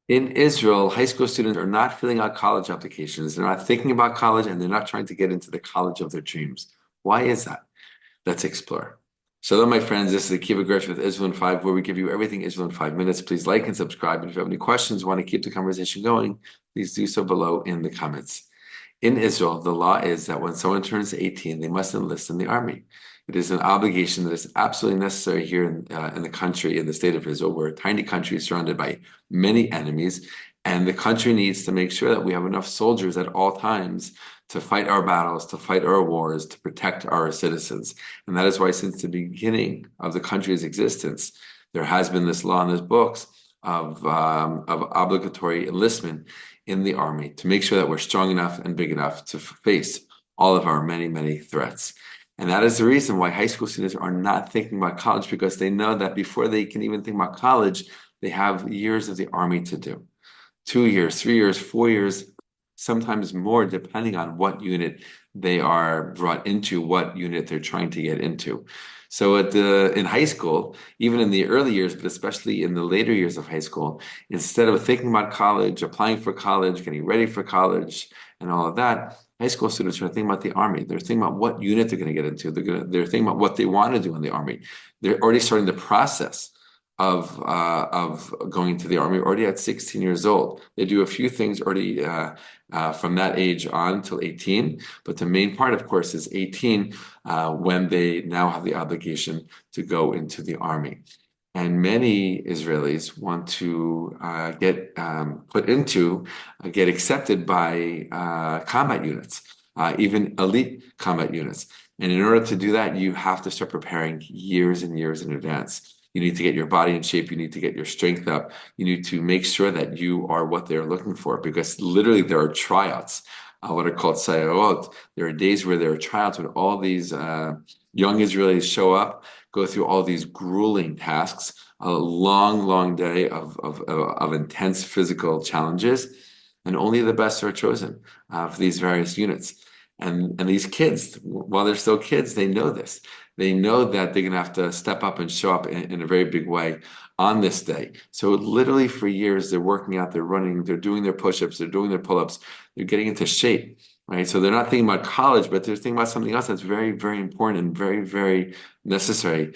In Israel, high school students are not filling out college applications. They're not thinking about college and they're not trying to get into the college of their dreams. Why is that? Let's explore. So, hello, my friends. This is Akiva Gersh with Israel in 5, where we give you everything Israel in 5 minutes. Please like and subscribe. And if you have any questions, want to keep the conversation going, please do so below in the comments. In Israel, the law is that when someone turns 18, they must enlist in the army. It is an obligation that is absolutely necessary here in the country, in the state of Israel. We're a tiny country surrounded by many enemies, and the country needs to make sure that we have enough soldiers at all times to fight our battles, to fight our wars, to protect our citizens. And that is why, since the beginning of the country's existence, there has been this law in this books of obligatory enlistment in the army to make sure that we're strong enough and big enough to face all of our many, many threats. And that is the reason why high school students are not thinking about college, because they know that before they can even think about college, they have years of the army to do. 2 years, 3 years, 4 years, sometimes more, depending on what unit they are brought into, what unit they're trying to get into. So in high school, even in the early years, but especially in the later years of high school, instead of thinking about college, applying for college, getting ready for college, and all of that, high school students are thinking about the army. They're thinking about what unit they're going to get into. They're thinking about what they want to do in the army. They're already starting the process of going to the army already at 16 years old. They do a few things already from that age on till 18, but the main part, of course, is 18 when they now have the obligation to go into the army. And many Israelis want to get accepted by combat units, even elite combat units. And in order to do that, you have to start preparing years and years in advance. You need to get your body in shape. You need to get your strength up. You need to make sure that you are what they're looking for, because literally there are tryouts, what are called tryouts. There are days where there are tryouts when all these young Israelis show up, go through all these grueling tasks, a long, long day of intense physical challenges, and only the best are chosen for these various units. And these kids, while they're still kids, they know this. They know that they're going to have to step up and show up in a very big way on this day. So literally for years, they're working out, they're running, they're doing their push-ups, they're doing their pull-ups, they're getting into shape, right? So they're not thinking about college, but they're thinking about something else that's very, very important and very, very necessary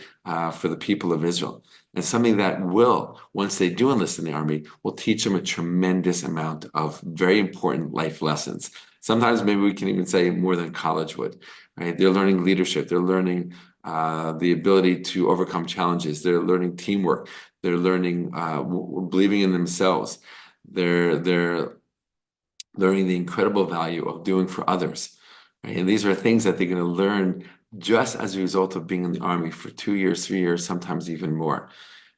for the people of Israel. And something that will, once they do enlist in the army, will teach them a tremendous amount of very important life lessons. Sometimes maybe we can even say more than college would, right? They're learning leadership. They're learning the ability to overcome challenges. They're learning teamwork. They're learning believing in themselves. They're learning the incredible value of doing for others, right? And these are things that they're going to learn just as a result of being in the army for 2 years, 3 years, sometimes even more.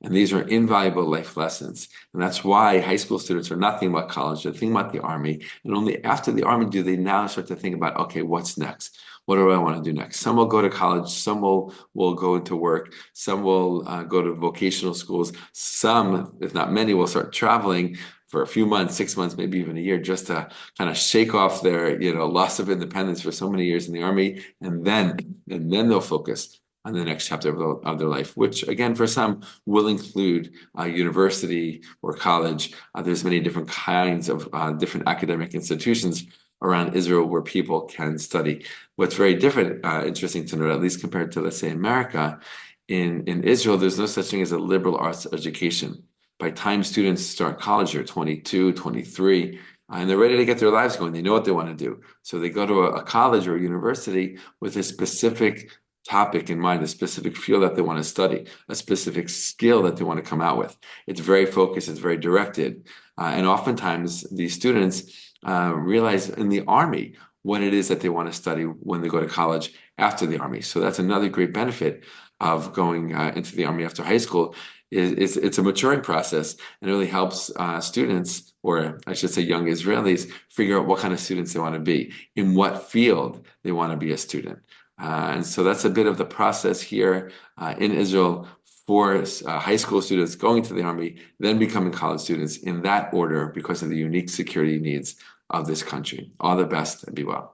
And these are invaluable life lessons. And that's why high school students are not thinking about college, they're thinking about the army. And only after the army do they now start to think about, okay, what's next? What do I want to do next? Some will go to college, some will go into work, some will go to vocational schools, some, if not many, will start traveling for a few months, 6 months, maybe even a year, just to kind of shake off their, loss of independence for so many years in the army, and then they'll focus on the next chapter of their life, which again, for some will include university or college. There's many different kinds of different academic institutions around Israel where people can study. What's very different, interesting to note, at least compared to, let's say, America, in Israel, there's no such thing as a liberal arts education. By the time students start college, they're 22, 23, and they're ready to get their lives going. They know what they want to do. So they go to a college or a university with a specific topic in mind, a specific field that they want to study, a specific skill that they want to come out with. It's very focused, it's very directed. And oftentimes these students realize in the army what it is that they want to study when they go to college after the army. So that's another great benefit of going into the army after high school. It's a maturing process, and it really helps students, or I should say young Israelis, figure out what kind of students they want to be, in what field they want to be a student. And so that's a bit of the process here in Israel for high school students going to the army, then becoming college students in that order because of the unique security needs of this country. All the best and be well.